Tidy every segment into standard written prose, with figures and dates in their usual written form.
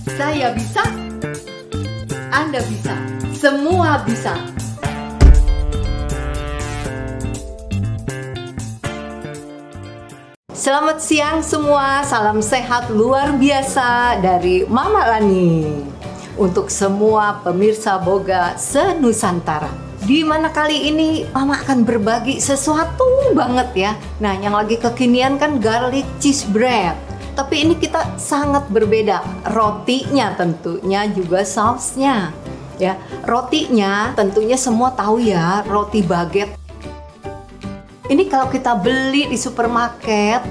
Saya bisa, Anda bisa, semua bisa. Selamat siang semua, salam sehat luar biasa dari Mama Lani untuk semua pemirsa Boga se-Nusantara. Di mana kali ini Mama akan berbagi sesuatu banget ya. Nah, yang lagi kekinian kan garlic cheese bread. Tapi ini kita sangat berbeda. Rotinya tentunya juga sausnya. Ya, rotinya tentunya semua tahu ya, roti baguette. Ini kalau kita beli di supermarket,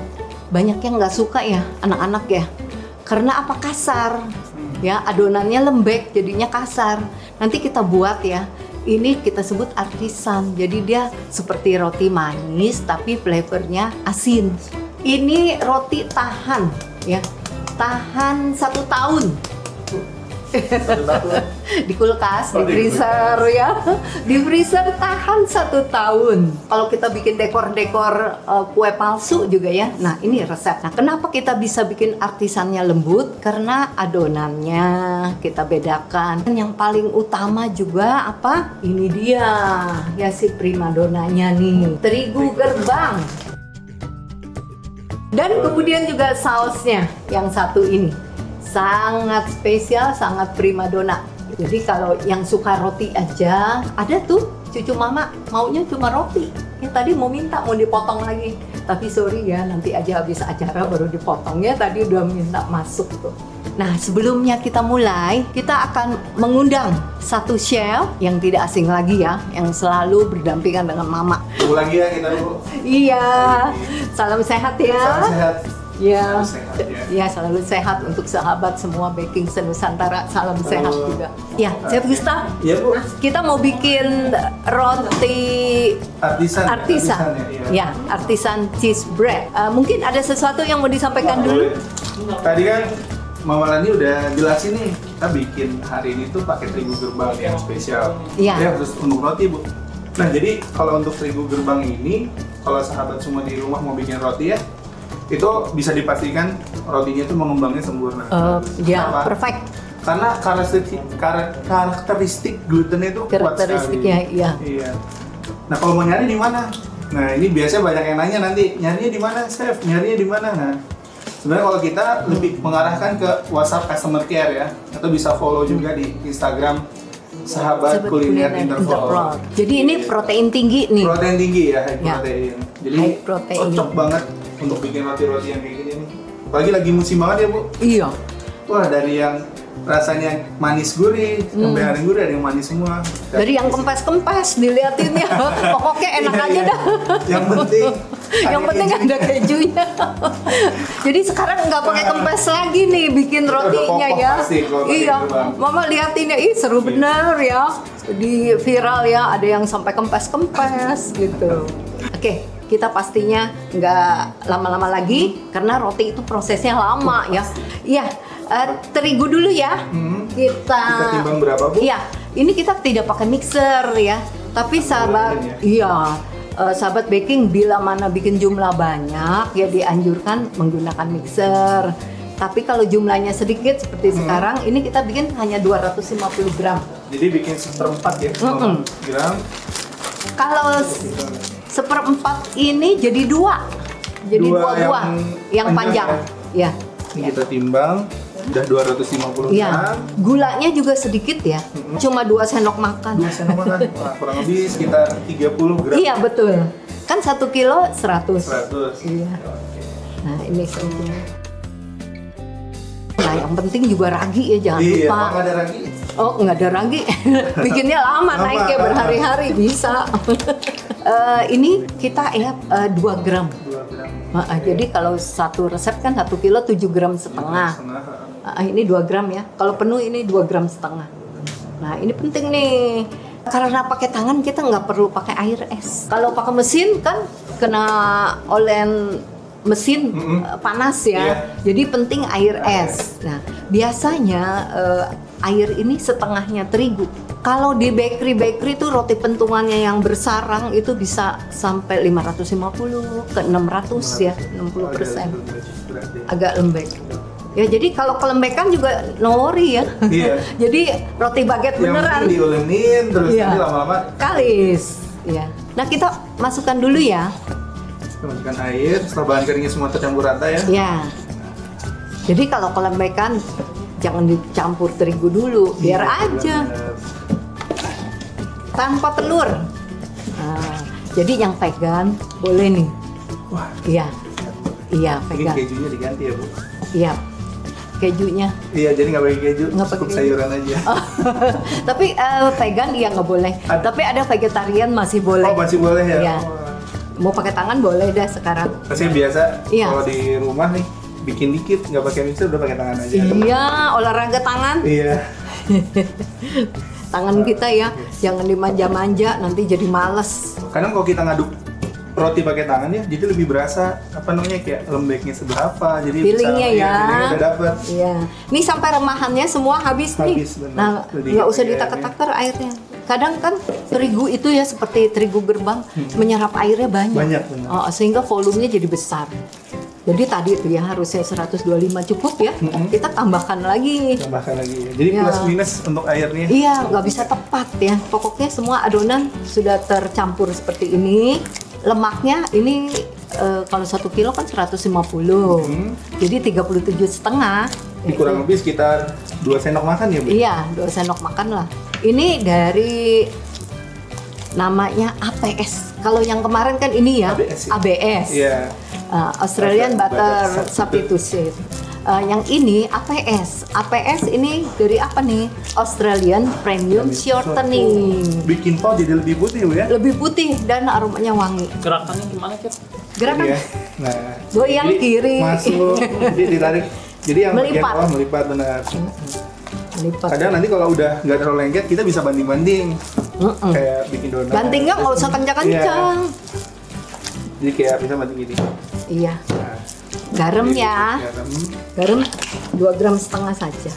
banyak yang nggak suka ya, anak-anak ya. Karena apa? Kasar. Ya, adonannya lembek, jadinya kasar. Nanti kita buat ya. Ini kita sebut artisan. Jadi dia seperti roti manis, tapi flavornya asin. Ini roti tahan, ya, tahan 1 tahun. 1 tahun. Di kulkas, di freezer ya, di freezer tahan 1 tahun. Kalau kita bikin dekor-dekor kue palsu juga ya. Nah, ini resep. Nah, kenapa kita bisa bikin artisannya lembut? Karena adonannya kita bedakan. Dan yang paling utama juga apa? Ini dia, ya si primadonanya nih, terigu gerbang. Dan kemudian juga sausnya yang satu ini sangat spesial, sangat primadona. Jadi kalau yang suka roti aja, ada tuh cucu Mama maunya cuma roti. Ya tadi mau minta mau dipotong lagi, tapi sorry ya, nanti aja habis acara baru dipotongnya. Tadi udah minta masuk tuh. Nah, sebelumnya kita mulai, kita akan mengundang satu chef yang tidak asing lagi ya, yang selalu berdampingan dengan Mama. Tunggu lagi ya kita dulu. Iya, salam sehat ya. Salam sehat. Ya, sehat, ya. Ya selalu sehat untuk sahabat semua baking se-Nusantara. Salam sehat juga. Ya, Chef Gusta. Iya Bu. Kita mau bikin roti artisan. Ya, artisan cheese bread. Mungkin ada sesuatu yang mau disampaikan dulu? Tadi kan Mama Lani udah jelasin nih, kita bikin hari ini tuh pakai terigu gerbang yang spesial. Iya. Ya, khusus untuk roti Bu. Nah, jadi kalau untuk terigu gerbang ini, kalau sahabat semua di rumah mau bikin roti ya, itu bisa dipastikan rotinya itu mengembangnya sempurna. Ya, Kenapa? perfect. Karena karakteristik glutennya itu kuat Karakteristiknya, sekali. iya. Iya. Nah, kalau mau nyari di mana? Nah, ini biasanya banyak yang nanya nanti, nyarinya di mana, Chef? Nyarinya di mana? Nah, sebenarnya kalau kita lebih mengarahkan ke WhatsApp Customer Care ya, atau bisa follow juga di Instagram Sahabat Kuliner Interval. Jadi ini protein tinggi nih. Protein tinggi ya, high Ya. protein. Jadi High protein. cocok banget untuk bikin roti-roti yang kayak gini nih. Apalagi lagi musim banget ya Bu. Iya. Wah, dari yang rasanya manis gurih, sampai yang gurih ada yang manis semua. Dari yang kempes-kempes diliatinnya, pokoknya enak Iya, aja iya. dah. Yang penting Yang penting ada kejunya. Jadi sekarang nggak pakai kempes lagi nih bikin rotinya kokoh ya. pasti kalau pakai Iya, gerbang. Mama liatinnya, ih seru bener ya. Di viral ya, ada yang sampai kempes-kempes gitu. Oke, kita pastinya nggak lama-lama lagi karena roti itu prosesnya lama ya. Iya, terigu dulu ya. Kita timbang berapa Bu? Iya, ini kita tidak pakai mixer ya. Tapi sahabat, sahabat baking bila mana bikin jumlah banyak ya dianjurkan menggunakan mixer. Tapi kalau jumlahnya sedikit seperti sekarang, ini kita bikin hanya 250 gram. Jadi bikin 1/4 ya, gram. Kalau 1/4 ini jadi 2. Jadi Dua 2 buah yang panjang. Ya. Ini kita timbang, udah 250 Iya. gram. Gulanya juga sedikit ya. Cuma 2 sendok makan. 2 sendok makan. Wah, kurang lebih sekitar 30 gram. Iya, betul. Kan 1 kilo 100. 100. Iya. Oke. Nah, ini saja. Nah, yang penting juga ragi ya, jangan Iya, lupa. nggak ada ragi. Oh, nggak ada ragi. Bikinnya lama, naiknya berhari-hari bisa. Ini kita ya 2 gram. 2 gram. Jadi kalau satu resep kan 1 kilo 7 gram setengah. Ini 2 gram ya. Kalau penuh ini 2 gram setengah. Nah, ini penting nih. Karena pakai tangan kita nggak perlu pakai air es. Kalau pakai mesin kan kena olen mesin panas ya. Iya. Jadi penting air es. Nah, biasanya air ini setengahnya terigu. Kalau di bakery tuh roti pentungannya yang bersarang itu bisa sampai 550 ke 600 ya, 60%. Agak lembek. Ya jadi kalau kelembekan juga no worry ya. Iya. Jadi roti baget beneran. Yang diolenin terus Iya. nanti lama-lama Kalis. Ya. Nah kita masukkan dulu ya. kita masukkan air, setelah bahan keringnya semua tercampur rata ya. Ya. Jadi kalau kelembekan jangan dicampur terigu dulu, biar Iya, aja. benar. Tanpa telur. Nah, jadi yang vegan boleh nih. Wah, Iya. Iya, ini vegan. kejunya diganti ya Bu? Iya. Kejunya. Iya, jadi nggak pakai keju, Nggak cukup pakai sayuran aja. Tapi vegan iya nggak boleh. Tapi ada vegetarian masih boleh. Oh, masih boleh ya? Iya. Wah. Mau pakai tangan boleh dah sekarang. Pasti biasa Iya. kalau di rumah nih bikin dikit nggak pakai mixer udah pakai tangan aja. Iya, olahraga tangan. Iya. Tangan kita ya, jangan dimanja-manja nanti jadi males. Kadang kalau kita ngaduk roti pakai tangan ya, jadi lebih berasa apa namanya kayak lembeknya seberapa. Jadi Feelingnya bisa, ya. feelingnya udah dapet. Iya. Nih sampai remahannya semua habis nih. Habis, benar. Nah, Jadi nggak usah pakai ditakar-takar airnya. Kadang kan terigu itu ya seperti terigu gerbang menyerap airnya banyak. Banyak, benar. Oh, sehingga volumenya jadi besar. Jadi tadi itu ya harusnya 125 cukup ya. Kita tambahkan lagi. Tambahkan lagi. Jadi Iya. plus minus untuk airnya. Iya, nggak bisa tepat ya. Pokoknya semua adonan sudah tercampur seperti ini. Lemaknya ini kalau 1 kilo kan 150. Jadi 37,5. Ini kurang lebih sekitar 2 sendok makan ya Bu? Iya, 2 sendok makan lah. Ini dari namanya APS. Kalau yang kemarin kan ini ya, ABS ya? ABS. Iya. Australian Butter Butter Substitute. Yang ini APS. APS ini dari apa nih? Australian Premium Shortening. Bikin pau jadi lebih putih Bu ya? Lebih putih dan aromanya wangi. Gerakannya gimana, Kit? Gerakan Iya. Nah, Goyang jadi kiri. Masuk, jadi ditarik. Jadi yang bagian Melipat. bawah melipat benar. lipat. Kadang nanti kalau udah nggak terlalu lengket, kita bisa banding-banding. Kayak bikin donat. Bantingnya nggak usah kencang-kencang. Jadi kayak bisa banting gini. Iya. Nah, Garam jadi ya. garam. Garam 2,5 gram saja.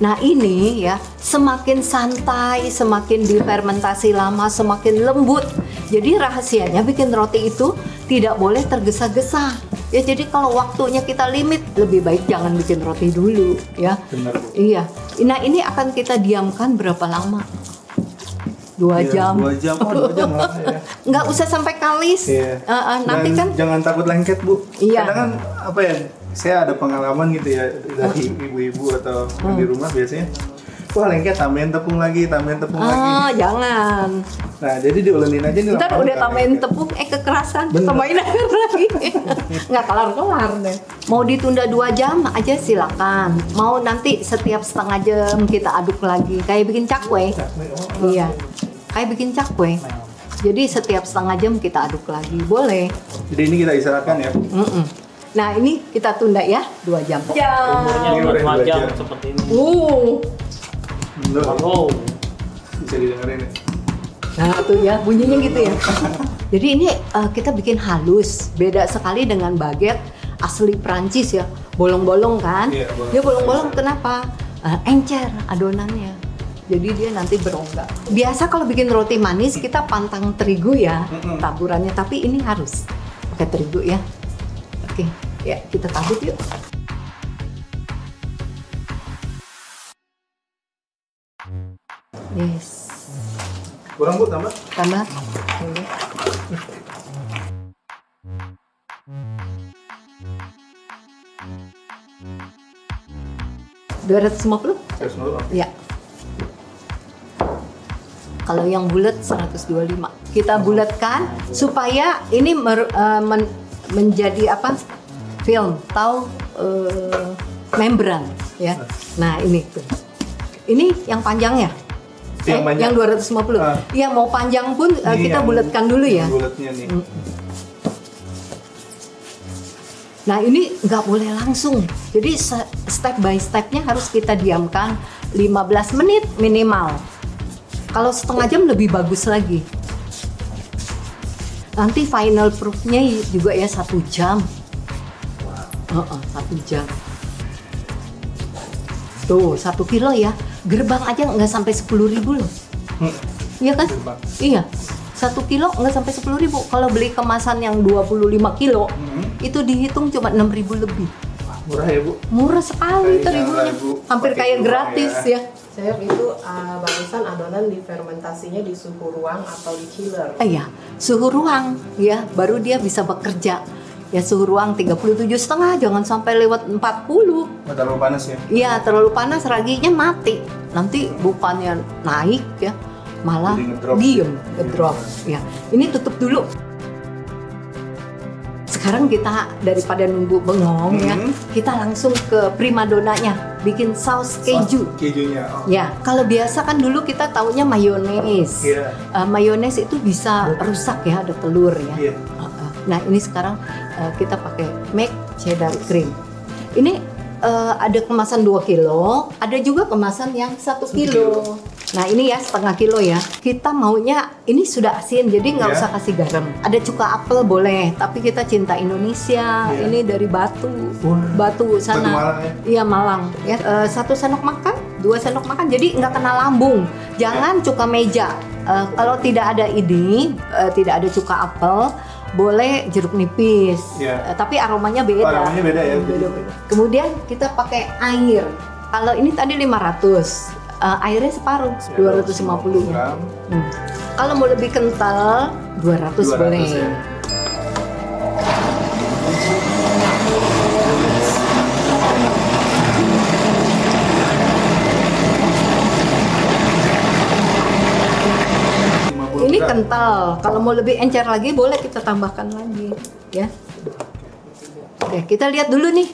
Nah ini ya, semakin santai, semakin difermentasi lama, semakin lembut. Jadi rahasianya bikin roti itu tidak boleh tergesa-gesa. Ya jadi kalau waktunya kita limit, lebih baik jangan bikin roti dulu ya. Benar Bu. Iya. Nah ini akan kita diamkan berapa lama? 2 jam. 2 jam, oh 2 jam lah ya. Nggak usah sampai kalis. Iya. Nanti Dan kan jangan takut lengket Bu. Iya. Kadang kan apa ya? Saya ada pengalaman gitu ya dari ibu-ibu atau yang di rumah biasanya. Wah lengket, tambahin tepung lagi, tambahin tepung lagi. jangan. Nah jadi diolenin aja nih. Ntar lama-lama udah nggak tambahin lengket. tepung, kekerasan, Bener. tambahin air lagi. Nggak kelar-kelar deh. Mau ditunda 2 jam aja silakan. Mau nanti setiap setengah jam kita aduk lagi, kayak bikin cakwe. Oh, Iya, kayak bikin cakwe. Jadi setiap setengah jam kita aduk lagi, boleh. Jadi ini kita istirahatkan ya. Nah ini kita tunda ya 2 jam. Umurnya Ini udah udah 2 jam belajar. seperti ini. Bener. Wow. Bisa didengerin ya. Nah tuh ya bunyinya gitu ya. Jadi ini kita bikin halus, beda sekali dengan baguette asli Prancis ya. Bolong-bolong kan? Iya, bolong. Dia bolong-bolong kenapa? Encer adonannya. Jadi dia nanti berongga. Biasa kalau bikin roti manis kita pantang terigu ya, taburannya. Tapi ini harus pakai terigu ya. Oke, ya kita tabur yuk. Yes, Kurang Bu tambah? tambah. Ini. 250? 150, oke. Ya. Kalau yang bulat 125. Kita bulatkan supaya ini menjadi apa? Film, tahu membran ya. Nah, ini tuh. Ini yang panjangnya. Yang panjang. Yang 250. Iya, mau panjang pun Ini kita yang- bulatkan dulu ya. Bulatnya nih. Nah ini nggak boleh langsung, jadi step by stepnya harus kita diamkan 15 menit minimal. Kalau setengah jam lebih bagus lagi. Nanti final proofnya juga ya 1 jam. 1 jam. Tuh 1 kilo ya, Gerbang aja nggak sampai 10.000 loh. Iya kan? Gerbang. Iya. 1 kilo nggak sampai 10.000. Kalau beli kemasan yang 25 kilo, itu dihitung cuma 6.000 lebih. Murah ya, Bu? Murah sekali Kayak terigu. Ibu Hampir pakai kayak di rumah gratis ya. Chef, itu barusan adonan difermentasinya di suhu ruang atau di chiller? Iya, suhu ruang ya, baru dia bisa bekerja. Ya suhu ruang 37,5, jangan sampai lewat 40. Nggak terlalu panas ya? Iya, terlalu panas raginya mati. Nanti bukannya naik ya, malah Jadi ngedrop. diem, ngedrop. Ya, ini tutup dulu. Sekarang kita daripada nunggu bengong ya, kita langsung ke primadonanya, bikin saus keju. Kejunya. Oh. Ya, kalau biasa kan dulu kita taunya mayones. Iya. Mayones itu bisa rusak ya, ada telur ya. Iya. Nah, ini sekarang kita pakai make cheddar cream. Ini ada kemasan 2 kilo, ada juga kemasan yang 1 kilo. Nah, ini ya setengah kilo ya. Kita maunya ini sudah asin, jadi nggak Iya. usah kasih garam. Ada cuka apel boleh, tapi kita cinta Indonesia. Iya. Ini dari Batu, Wah. Batu sana. Batu Malang ya? Iya, Malang. Ya, 1 sendok makan, 2 sendok makan. Jadi nggak kena lambung. Jangan cuka meja. Kalau tidak ada ini, tidak ada cuka apel, boleh jeruk nipis. Iya. Tapi aromanya beda. Aromanya beda ya? Beda-beda. Kemudian kita pakai air. Kalau ini tadi 500. Airnya separuh, 250 ya. gram. Kalau mau lebih kental, 200 boleh. ya. Ini kental. Kalau mau lebih encer lagi, boleh kita tambahkan lagi, ya. Oke, kita lihat dulu nih.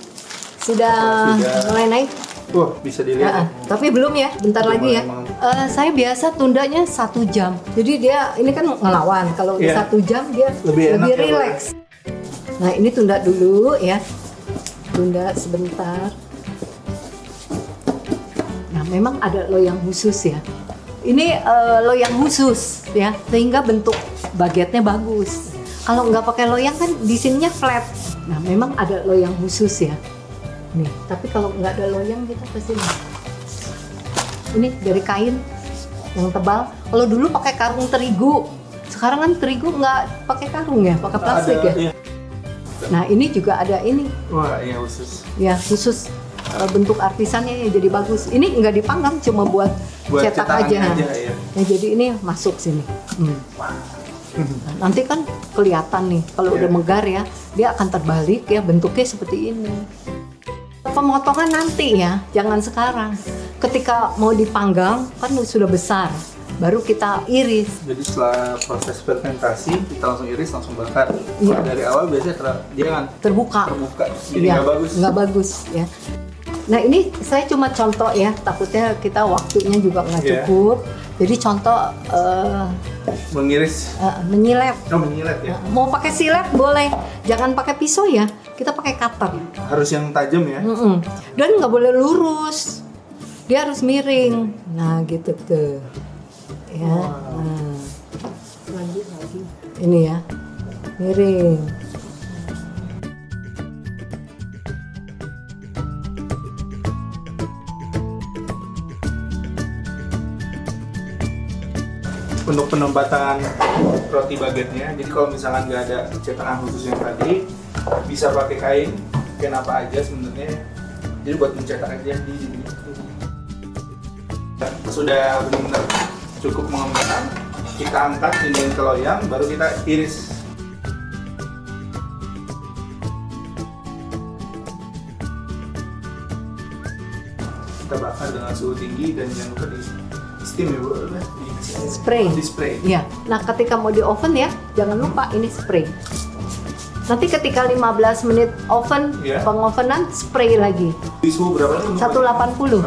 Sudah mulai naik. Wah, bisa dilihat. Tapi belum ya, bentar Belum, lagi ya. emang. Saya biasa tundanya 1 jam. Jadi dia ini kan ngelawan. Kalau udah Iya. 1 jam dia Lebih enak ya, Bu? rileks. Nah, ini tunda dulu ya. Tunda sebentar. Nah, memang ada loyang khusus ya. Ini loyang khusus ya, sehingga bentuk bagetnya bagus. Kalau nggak pakai loyang kan di sininya flat. Nah, memang ada loyang khusus ya. Nih, tapi kalau nggak ada loyang kita pasti ini dari kain yang tebal. Kalau dulu pakai karung terigu, sekarang kan terigu nggak pakai karung ya, pakai plastik Ada, ya. iya. Nah, ini juga ada ini Wah, iya khusus. ya khusus bentuk artisannya ya, jadi bagus. Ini nggak dipanggang, cuma buat cetak aja. cetakannya aja, ya. Nah, jadi ini masuk sini. Nah, nanti kan kelihatan nih kalau Iya. udah megar ya, dia akan terbalik ya, bentuknya seperti ini. Pemotongan nanti ya, jangan sekarang. Ketika mau dipanggang kan sudah besar, baru kita iris. Jadi setelah proses fermentasi, kita langsung iris, langsung bakar. Iya. Kalau dari awal biasanya dia kan Terbuka. jadi Iya, nggak bagus. nggak bagus ya. Nah, ini saya cuma contoh ya, takutnya kita waktunya juga nggak Iya. cukup. Jadi contoh Mengiris, menyilet. menyilet ya. Mau pakai silet boleh, jangan pakai pisau ya. Kita pakai cutter. Harus yang tajam ya. Dan nggak boleh lurus, dia harus miring. Nah, gitu tuh. Ya. Nah. Lanjut lagi. Ini ya, miring. Untuk penempatan roti bagetnya, jadi kalau misalkan nggak ada cetakan khusus yang tadi, bisa pakai kain apa aja sebenarnya. Jadi buat mencetak aja di sini. Sudah benar-benar cukup mengembangkan, kita angkat ini ke loyang, baru kita iris. Kita bakar dengan suhu tinggi dan jangan lupa di steam ya, Bu. Spray. Di spray. Ya. Nah, ketika mau di oven ya, jangan lupa ini spray. Nanti ketika 15 menit oven, Iya. pengovenan spray lagi. Di suhu berapa nih? 180.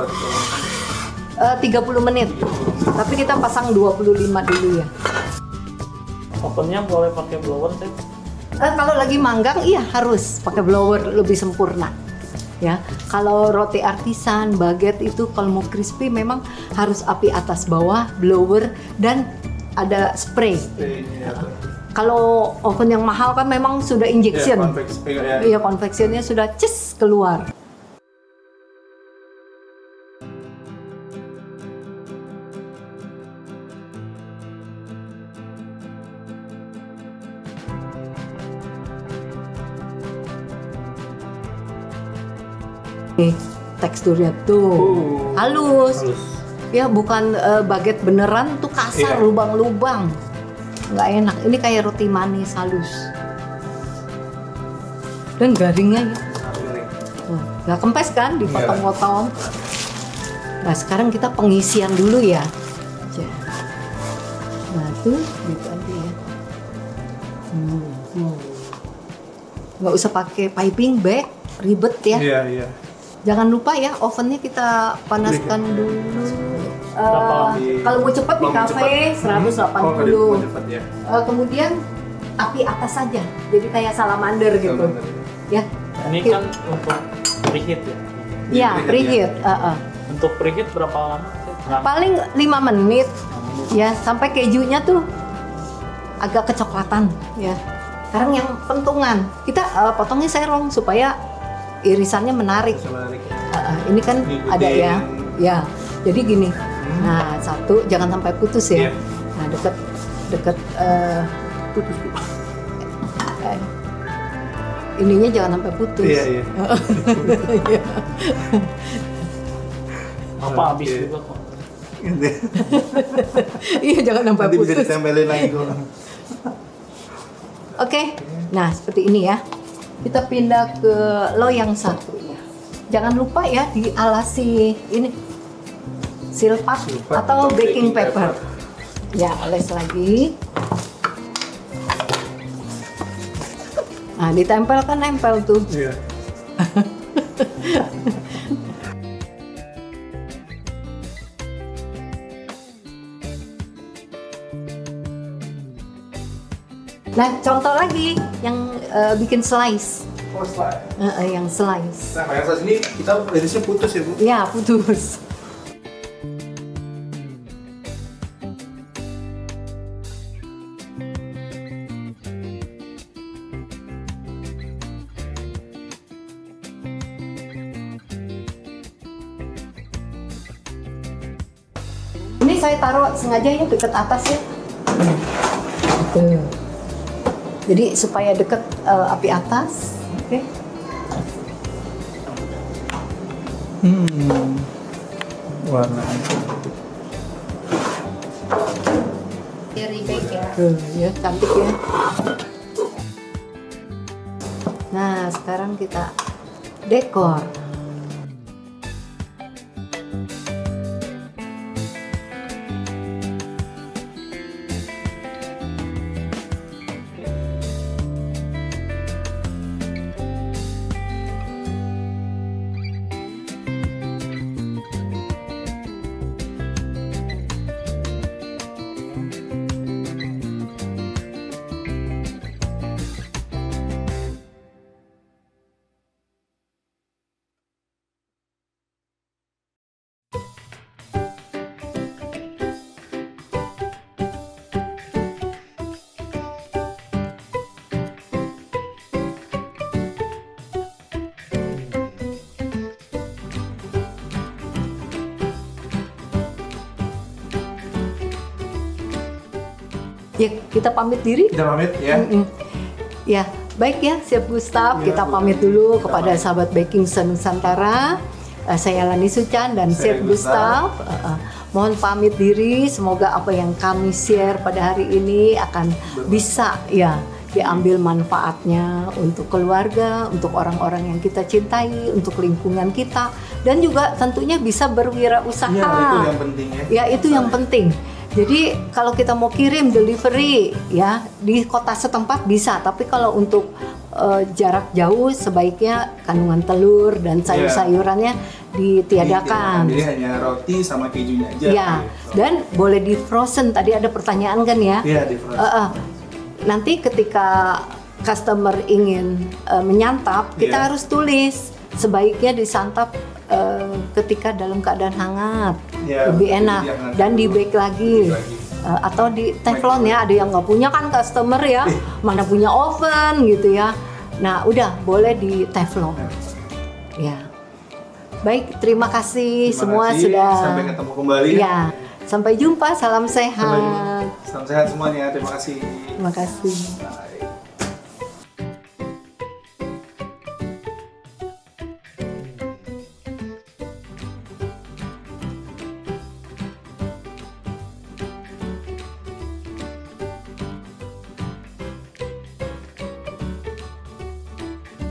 30 menit. Tapi kita pasang 25 dulu ya. Ovennya boleh pakai blower, Chef? Kalau lagi manggang iya harus pakai blower, lebih sempurna. Ya, kalau roti artisan, baget itu kalau mau crispy memang harus api atas bawah, blower dan ada spray. Kalau oven yang mahal kan memang sudah injection. Iya, konveksinya sudah ces keluar. Teksturnya tuh halus. Ya bukan baget beneran tuh kasar, Iya. lubang-lubang. Nggak enak. Ini kayak roti manis halus. Dan garingnya ya. Nggak kempes kan, dipotong-potong. Nah sekarang kita pengisian dulu ya. Nah tuh gitu aja ya. Nggak usah pakai piping bag, ribet ya. Iya, iya. Jangan lupa ya ovennya kita panaskan dulu. Kalau mau cepat di kafe 180. Cepat ya. Kemudian api atas saja, jadi kayak salamander gitu. Salamander. Ya. Ini kan untuk preheat ya. Ya, preheat. Untuk preheat berapa lama? Paling 5 menit. Ya, sampai kejunya tuh agak kecoklatan ya. Sekarang yang pentungan. Kita potongnya serong supaya irisannya menarik. Ini kan Ngikutin. ada ya. Ya. Jadi gini. Nah, satu jangan sampai putus ya. Iya. Nah, deket putus. Ininya jangan sampai putus. Iya, iya. Apa habis Oke. juga kok. Iya, jangan sampai Nanti bisa putus. ditempelin lagi kok. Oke. Nah, seperti ini ya. Kita pindah ke loyang satunya. Jangan lupa ya dialasi ini silpat atau baking paper. Ya, oles lagi. Nah, ditempel kan nempel tuh. Iya. Nah, contoh lagi yang bikin slice. Oh, slide. Yang slice. Nah, kayak saat ini kita irisnya putus ya, Bu? Ya, putus. Ini saya taruh sengaja ya dekat atas ya. Gitu. Jadi supaya dekat api atas. Oke. Warnanya. Dari bake ya. Ya, cantik ya. Nah, sekarang kita dekor. Ya, kita pamit diri. Kita pamit ya. Ya, baik ya, Chef Gustaf. Ya, Kita Bu. pamit dulu Kita kepada pamit. sahabat baking Senusantara. Saya Lani Sucan dan Saya Chef Gustaf. Mohon pamit diri. Semoga apa yang kami share pada hari ini akan bisa ya diambil manfaatnya untuk keluarga, untuk orang-orang yang kita cintai, untuk lingkungan kita, dan juga tentunya bisa berwirausaha. Iya, itu yang penting ya. Ya, itu yang penting. Jadi kalau kita mau kirim delivery ya di kota setempat bisa, tapi kalau untuk jarak jauh sebaiknya kandungan telur dan sayur-sayurannya ditiadakan. Jadi hanya roti sama kejunya aja. Ya, dan boleh di frozen. Tadi ada pertanyaan kan ya? Iya, di frozen. Nanti ketika customer ingin menyantap, kita harus tulis sebaiknya disantap ketika dalam keadaan hangat, Ya, lebih betul, enak jadi hangat dan dulu, di bake lagi. lagi. Atau di teflon ya, ada yang nggak punya kan customer ya, mana punya oven gitu ya. Nah udah boleh di teflon ya. Baik, terima kasih semua sudah. Sampai ketemu kembali. Ya, sampai jumpa, salam sehat. Salam sehat semuanya. Terima kasih. Terima kasih. Bye.